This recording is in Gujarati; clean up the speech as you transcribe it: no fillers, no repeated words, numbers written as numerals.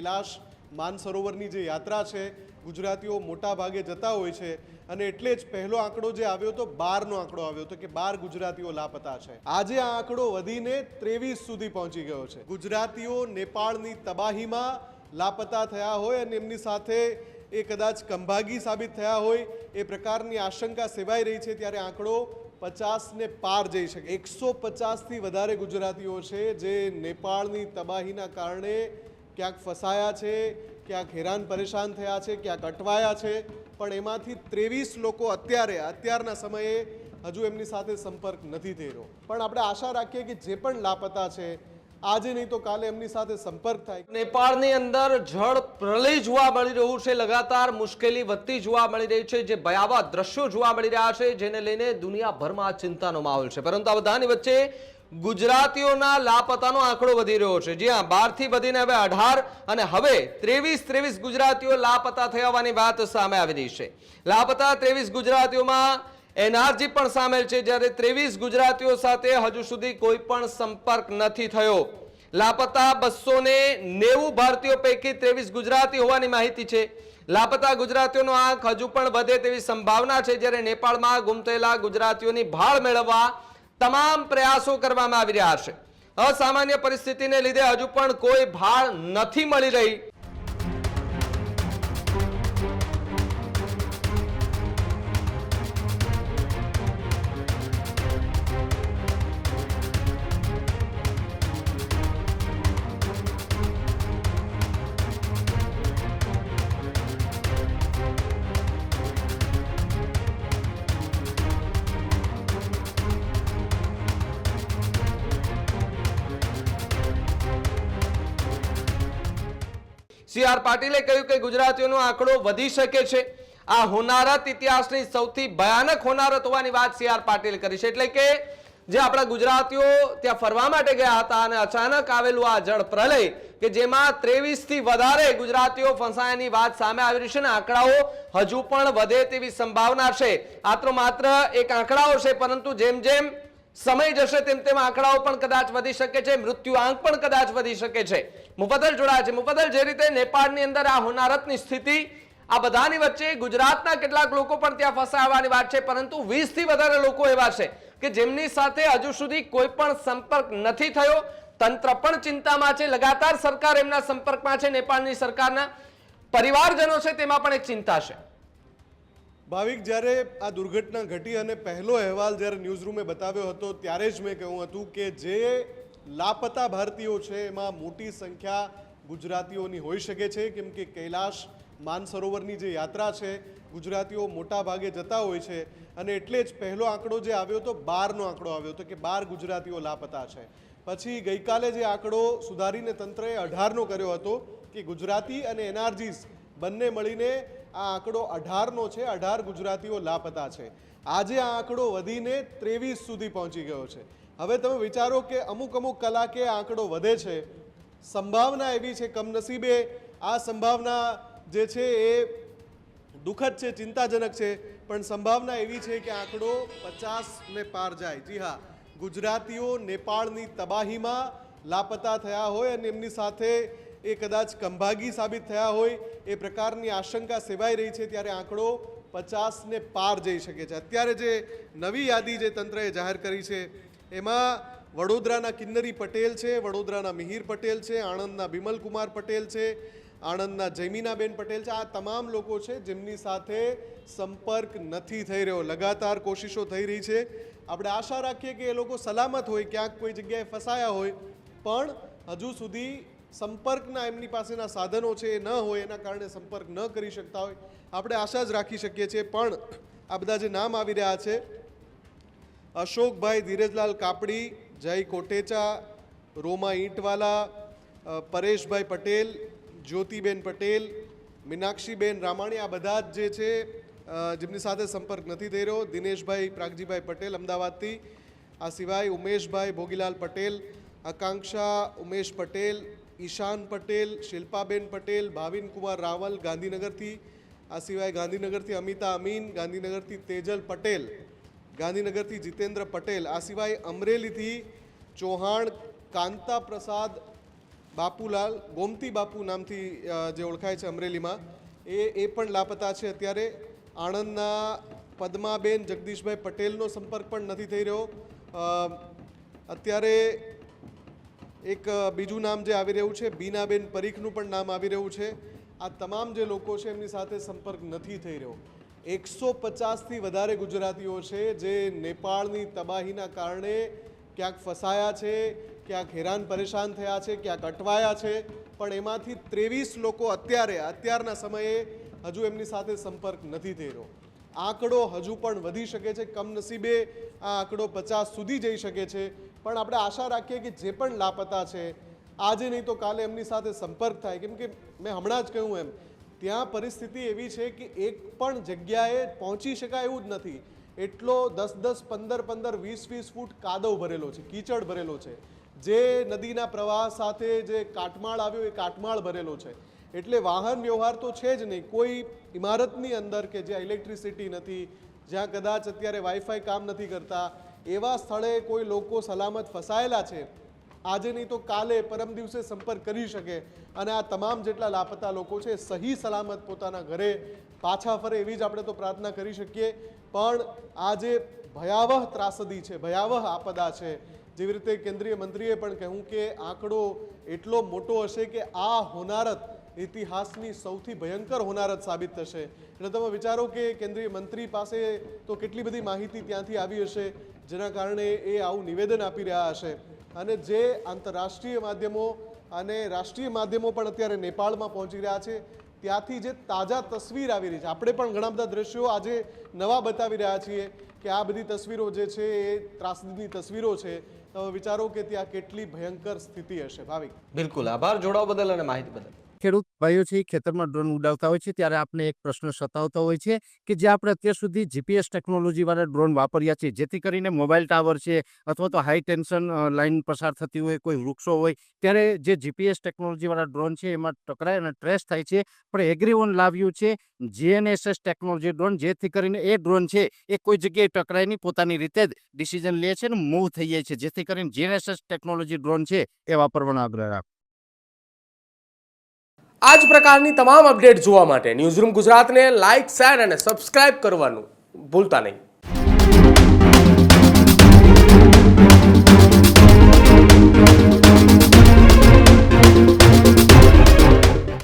કૈલાશ માનસરોવરની જે યાત્રા છે ગુજરાતીઓ મોટા ભાગે જતા હોય છે અને એટલે જ પહેલો આંકડો જે આવ્યો હતો 12નો આંકડો આવ્યો હતો કે 12 ગુજરાતીઓ લાપતા છે। આજે આ આંકડો વધીને 23 સુધી પહોંચી ગયો છે। ગુજરાતીઓ નેપાળની તબાહીમાં લાપતા થયા હોય અને એમની સાથે એ કદાચ કંભાગી સાબિત થયા હોય એ પ્રકારની આશંકા સેવાઈ રહી છે, ત્યારે આંકડો 50ને પાર જઈ શકે। 150થી વધારે ગુજરાતીઓ છે જે નેપાળની તબાહીના કારણે ક્યાંક ફસાયા છે, ક્યાંક હેરાન પરેશાન થયા છે, ક્યાંક અટવાયા છે, પણ એમાંથી 23 લોકો અત્યારના સમયે હજુ એમની સાથે સંપર્ક નથી થઈ રહ્યો। પણ આપણે આશા રાખીએ કે જે પણ લાપતા છે આજે નહીં તો કાલે એમની સાથે સંપર્ક થાય। નેપાળની અંદર જળ પ્રલય જોવા મળી રહ્યું છે, લગાતાર મુશ્કેલી વધતી જોવા મળી રહી છે, જે ભયાવહ દ્રશ્યો જોવા મળી રહ્યા છે, જેને લઈને દુનિયાભરમાં ચિંતાનો માહોલ છે। પરંતુ આ બધાની વચ્ચે ગુજરાતીઓના લાપતાનો આંકડો વધી રહ્યો છે। જી હા, 12 થી વધીને હવે 18 અને હવે 23 ગુજરાતીઓ લાપતા થયા હોવાની વાત સામે આવી રહી છે। લાપતા 23 ગુજરાતીઓમાં એનઆરજી પણ સામેલ છે, જ્યારે 23 ગુજરાતીઓ સાથે હજુ સુધી કોઈ પણ સંપર્ક નથી થયો। લાપતા 290 ભારતીયો પૈકી 23 ગુજરાતી હોવાની માહિતી છે। લાપતા ગુજરાતીઓનો આંક હજુ પણ વધે તેવી સંભાવના છે, જ્યારે નેપાળમાં ગુમ થયેલા ગુજરાતીઓની ભાળ મેળવવા તમામ પ્રયાસો કરવામાં આવી રહ્યા છે। અસામાન્ય પરિસ્થિતિને લીધે હજુ પણ કોઈ ભાળ નથી મળી રહી। સીઆર પાટીલે કહ્યું કે ગુજરાતીઓનો આંકડો વધી શકે છે। આ હોનારત ઇતિહાસની સૌથી ભયાનક હોનારત હોવાની વાત સીઆર પાટીલે કરી છે। એટલે કે જે આપણા ગુજરાતીઓ ત્યાં ફરવા માટે ગયા હતા અને અચાનક આવેલું આ જળ પ્રલય કે જેમાં 23 થી વધારે ગુજરાતીઓ ફસાયાની વાત સામે આવી રહી છે અને આંકડાઓ હજુ પણ વધે તેવી સંભાવના છે। આ તો માત્ર એક આંકડાઓ છે, પરંતુ જેમ જેમ સમય જશે તેમ તેમ આંકડાઓ પણ કદાચ વધી શકે છે, મૃત્યુ આંક પણ કદાચ વધી શકે છે। મુફદ્દલ જોડાયા છે। મુફદ્દલ, જે રીતે નેપાળની અંદર આ હોનારતની સ્થિતિ, આ બધાની વચ્ચે ગુજરાતના કેટલાક લોકો પણ ત્યાં ફસાવાની વાત છે, પરંતુ 20 થી વધારે લોકો એવા છે કે જેમની સાથે હજુ સુધી કોઈ પણ સંપર્ક નથી થયો। તંત્ર પણ ચિંતામાં છે, લગાતાર સરકાર એમના સંપર્કમાં છે, નેપાળની સરકારના પરિવારજનો છે તેમાં પણ એક ચિંતા છે। ભાવિક, જ્યારે આ દુર્ઘટના ઘટી અને પહેલો અહેવાલ જ્યારે ન્યૂઝરૂમે બતાવ્યો હતો ત્યારે જ મેં કહ્યું હતું કે જે લાપતા ભારતીયો છે એમાં મોટી સંખ્યા ગુજરાતીઓની હોઈ શકે છે, કેમ કે કૈલાશ માનસરોવરની જે યાત્રા છે ગુજરાતીઓ મોટા ભાગે જતા હોય છે અને એટલે જ પહેલો આંકડો જે આવ્યો હતો 12નો આંકડો આવ્યો હતો કે 12 ગુજરાતીઓ લાપતા છે। પછી ગઈકાલે જે આંકડો સુધારીને તંત્રએ 18નો કર્યો હતો કે ગુજરાતી અને એનઆરજીસ બંને મળીને આ આંકડો 18નો છે। 18 ગુજરાતીઓ લાપતા છે। આજે આ આંકડો વધીને 23 સુધી પહોંચી ગયો છે। હવે તમે વિચારો કે અમુક કલાકે આ આંકડો વધે છે। સંભાવના એવી છે, કમનસીબે આ સંભાવના જે છે એ દુઃખદ છે, ચિંતાજનક છે, પણ સંભાવના એવી છે કે આંકડો 50ને પાર જાય। જી હા, ગુજરાતીઓ નેપાળની તબાહીમાં લાપતા થયા હોય અને એમની સાથે એ કદાચ કંભાગી સાબિત થયા હોય એ પ્રકારની આશંકા સેવાઈ રહી છે, ત્યારે આંકડો 50ને પાર જઈ શકે છે। અત્યારે જે નવી યાદી જે તંત્રએ જાહેર કરી છે એમાં વડોદરાના કિન્નરી પટેલ છે, વડોદરાના મિહિર પટેલ છે, આણંદના બિમલ કુમાર પટેલ છે, આણંદના જયમીનાબેન પટેલ છે। આ તમામ લોકો છે જેમની સાથે સંપર્ક નથી થઈ રહ્યો। લગાતાર કોશિશો થઈ રહી છે। આપણે આશા રાખીએ કે એ લોકો સલામત હોય, ક્યાંક કોઈ જગ્યાએ ફસાયા હોય, પણ હજુ સુધી સંપર્કના એમની પાસેના સાધનો છે એ ન હોય, એના કારણે સંપર્ક ન કરી શકતા હોય। આપણે આશા જ રાખી શકીએ છીએ। પણ આ બધા જે નામ આવી રહ્યા છે, અશોકભાઈ ધીરજલાલ કાપડી, જય કોટેચા, રોમા ઈંટવાલા, પરેશભાઈ પટેલ, જ્યોતિબેન પટેલ, મીનાક્ષીબેન રામાણી, આ બધા જ જે છે જેમની સાથે સંપર્ક નથી થઈ રહ્યો। દિનેશભાઈ પ્રાગજીભાઈ પટેલ અમદાવાદથી, આ સિવાય ઉમેશભાઈ ભોગીલાલ પટેલ, આકાંક્ષા ઉમેશ પટેલ, ઈશાન પટેલ, શિલ્પાબેન પટેલ, ભાવિન કુમાર રાવલ ગાંધીનગરથી, આ સિવાય ગાંધીનગરથી અમિતા અમીન, ગાંધીનગરથી તેજલ પટેલ, ગાંધીનગરથી જીતેન્દ્ર પટેલ, આ સિવાય અમરેલીથી ચૌહાણ કાંતા પ્રસાદ બાપુલાલ ગોમતી બાપુ નામથી જે ઓળખાય છે અમરેલીમાં, એ પણ લાપતા છે અત્યારે. આણંદના પદ્માબેન જગદીશભાઈ પટેલનો સંપર્ક પણ નથી થઈ રહ્યો. અત્યારે એક બીજું નામ જે આવી રહ્યું છે બીનાબેન પરીખનું પણ નામ આવી રહ્યું છે. આ તમામ જે લોકો છે એમની સાથે સંપર્ક નથી થઈ રહ્યો. 150થી વધારે ગુજરાતીઓ છે જે નેપાળની તબાહીના કારણે ક્યાંક ફસાયા છે, ક્યાંક હેરાન પરેશાન થયા છે, ક્યાંક અટવાયા છે, પણ એમાંથી 23 લોકો અત્યારના સમયે હજુ એમની સાથે સંપર્ક નથી થઈ રહ્યો. આંકડો હજુ પણ વધી શકે છે, કમનસીબે આ આંકડો 50 સુધી જઈ શકે છે. પણ આપણે આશા રાખીએ કે જે પણ લાપતા છે આજે નહીં તો કાલે એમની સાથે સંપર્ક થાય, કેમ કે મેં હમણાં જ કહ્યું એમ ત્યાં પરિસ્થિતિ એવી છે કે એક પણ જગ્યાએ પહોંચી શકાય એવું જ નથી. એટલો 10-10, 15-15, 20-20 ફૂટ કાદવ ભરેલો છે, કીચડ ભરેલો છે. જે નદીના પ્રવાહ સાથે જે કાટમાળ આવ્યો એ કાટમાળ ભરેલો છે. એટલે વાહન વ્યવહાર તો છે જ નહીં. કોઈ ઇમારતની અંદર કે જ્યાં ઇલેક્ટ્રિસિટી નથી, જ્યાં કદાચ અત્યારે વાઈફાઈ કામ નથી કરતા, એવા સ્થળે કોઈ લોકો સલામત ફસાયેલા છે, આજે નહીં તો કાલે પરમ દિવસે સંપર્ક કરી શકે અને આ તમામ જેટલા લાપતા લોકો છે સહી સલામત પોતાના ઘરે પાછા ફરે એવી જ આપણે તો પ્રાર્થના કરી શકીએ. પણ આ જે ભયાવહ ત્રાસદી છે, ભયાવહ આપદા છે, જેવી રીતે કેન્દ્રીય મંત્રીએ પણ કહ્યું કે આંકડો એટલો મોટો હશે કે આ હોનારત ઇતિહાસની સૌથી ભયંકર હોનારત સાબિત થશે. એટલે તમે વિચારો કે કેન્દ્રીય મંત્રી પાસે તો કેટલી બધી માહિતી ત્યાંથી આવી હશે જેના કારણે એ આવું નિવેદન આપી રહ્યા હશે. અને જે આંતરરાષ્ટ્રીય માધ્યમો અને રાષ્ટ્રીય માધ્યમો પણ અત્યારે નેપાળમાં પહોંચી રહ્યા છે, ત્યાંથી જે તાજા તસવીર આવી રહી છે, આપણે પણ ઘણા બધા દ્રશ્યો આજે નવા બતાવી રહ્યા છીએ કે આ બધી તસવીરો જે છે એ ત્રાસદીની તસવીરો છે. તમે વિચારો કે ત્યાં કેટલી ભયંકર સ્થિતિ હશે. ભાવિક, બિલકુલ આભાર જોડાવા બદલ અને માહિતી બદલ. ખેડૂત ભાઈઓ છે ખેતરમાં ડ્રોન ઉડાવતા હોય છે ત્યારે આપણે એક પ્રશ્ન સતાવતો હોય છે કે જે આપણે અત્યાર સુધી જીપીએસ ટેકનોલોજી વાળા ડ્રોન વાપર્યા છે, જેથી કરીને મોબાઈલ ટાવર છે અથવા તો હાઈ ટેન્શન લાઈન પસાર થતી હોય, કોઈ વૃક્ષો હોય, ત્યારે જે જીપીએસ ટેકનોલોજી વાળા ડ્રોન છે એમાં ટકરાય અને ટ્રેસ થાય છે. પણ એગ્રીવન લાવ્યું છે જીએનએસએસ ટેકનોલોજી ડ્રોન, જેથી કરીને એ ડ્રોન છે એ કોઈ જગ્યાએ ટકરાય નહીં, પોતાની રીતે જ ડિસિઝન લે છે અને મૂવ થઈ જાય છે. જેથી કરીને જીએનએસએસ ટેકનોલોજી ડ્રોન છે એ વાપરવાનો આગ્રહ રાખો. આ જ પ્રકારની તમામ અપડેટ જોવા માટે ન્યૂઝરૂમ ગુજરાતને લાઇક, શેર અને સબસ્ક્રાઇબ કરવાનું ભૂલતા નહીં.